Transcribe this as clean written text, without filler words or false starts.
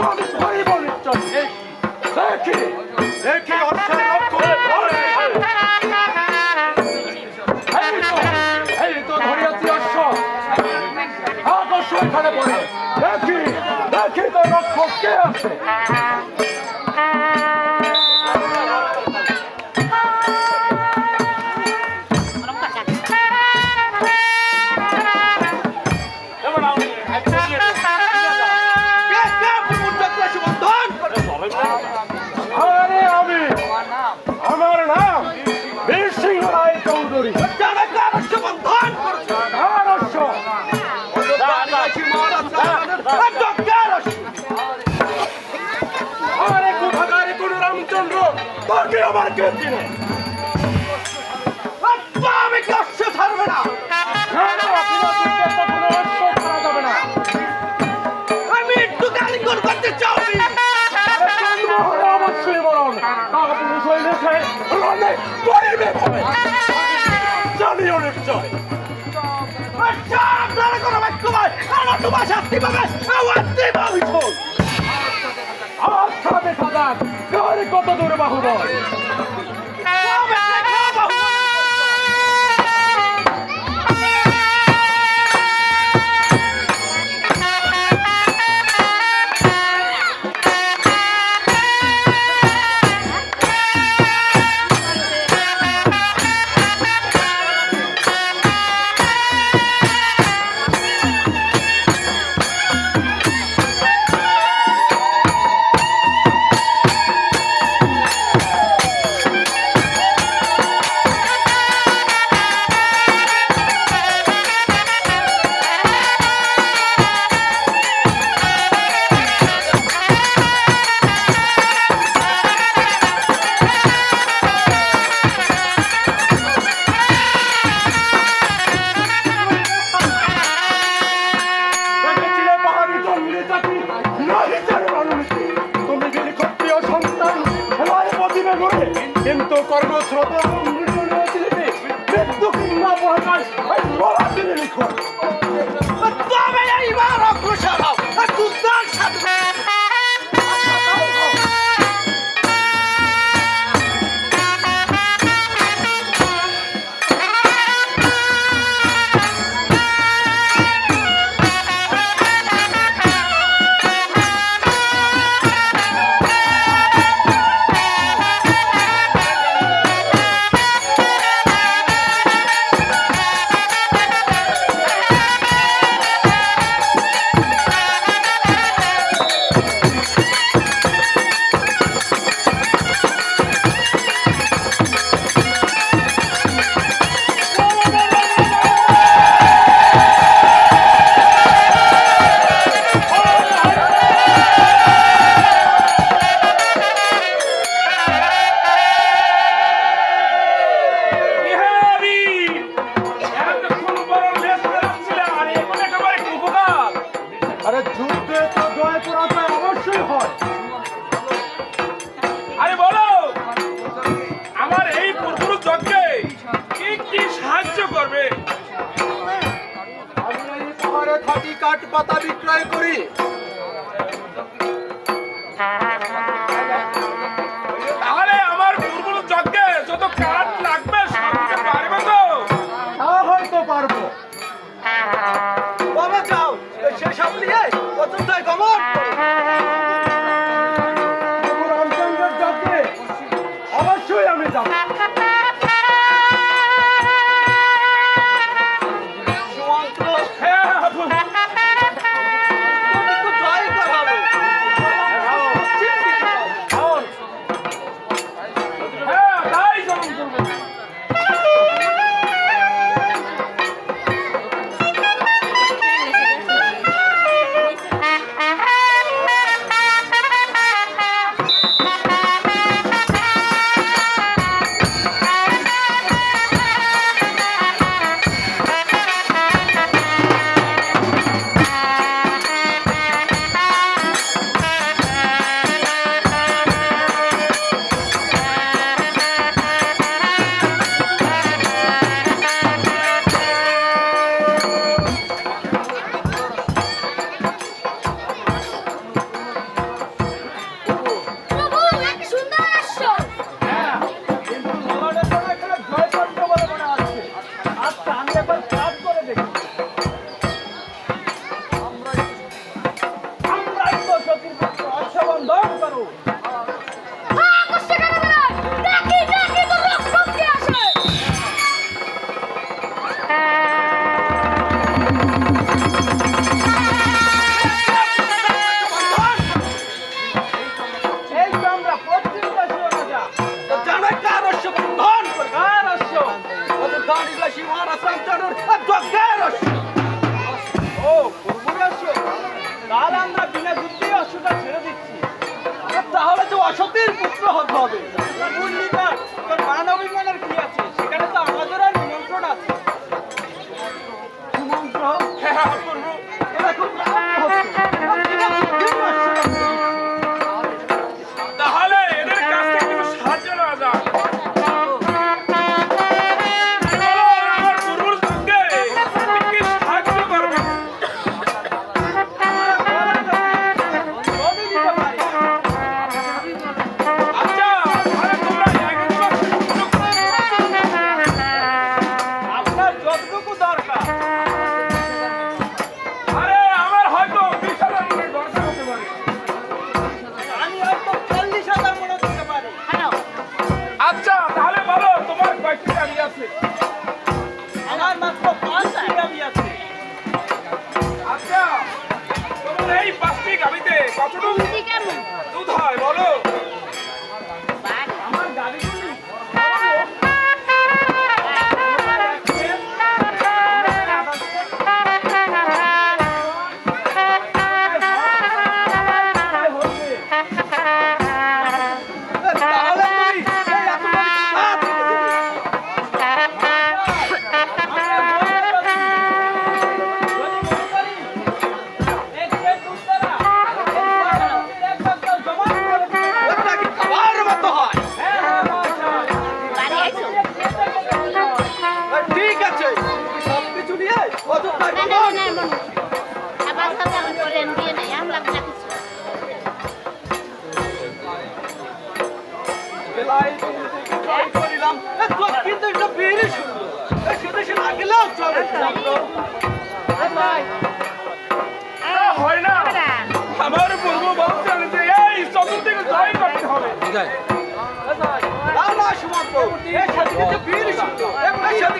আমি ধরিব নিশ্চয়। দেখি দেখি অর্থের লক্ষ্য। এই তো ধরিয়াছি অশ্ব। অশ্ব এখানে পড়ে। দেখি দেখি তো রক্ষক কে আছে। আমার নাম বীর সিংহ রায় চৌধুরী। রামচন্দ্র তোকে আমার কে চিনে? আমি কষ্ট ছাড়বে না। আমি একটু কালিকর করতে চাও। অবশ্যই বরণ জানিও নিশ্চয়। তোমার শাস্তি পাবে। আমার সাথে সাজান কত দূরে বাহুবল। কিন্তু কর্মস্রোত মৃত্যু কিংবা লিখো পাতা বিক্রয় করি। তাহলে আমার পূর্ব যজ্ঞে যত কাঠ লাগবে সব দিতে পারবে তো? হয়তো পারবো। কবে যাও সেসব নিয়ে অযোধ্যায় গমন। রামচন্দ্রের যজ্ঞে অবশ্যই আমি যাব। করিলাম তোর কিন্তু একটা বেরই শুনলো সেটা সে লাগলেও চলে হয় না আমার পূর্ব বংশের যে এই চতুর্দিকে জয় করতে হবে না সুমন্ত এর সাথে কিন্তু বীর শুনলো এর সাথে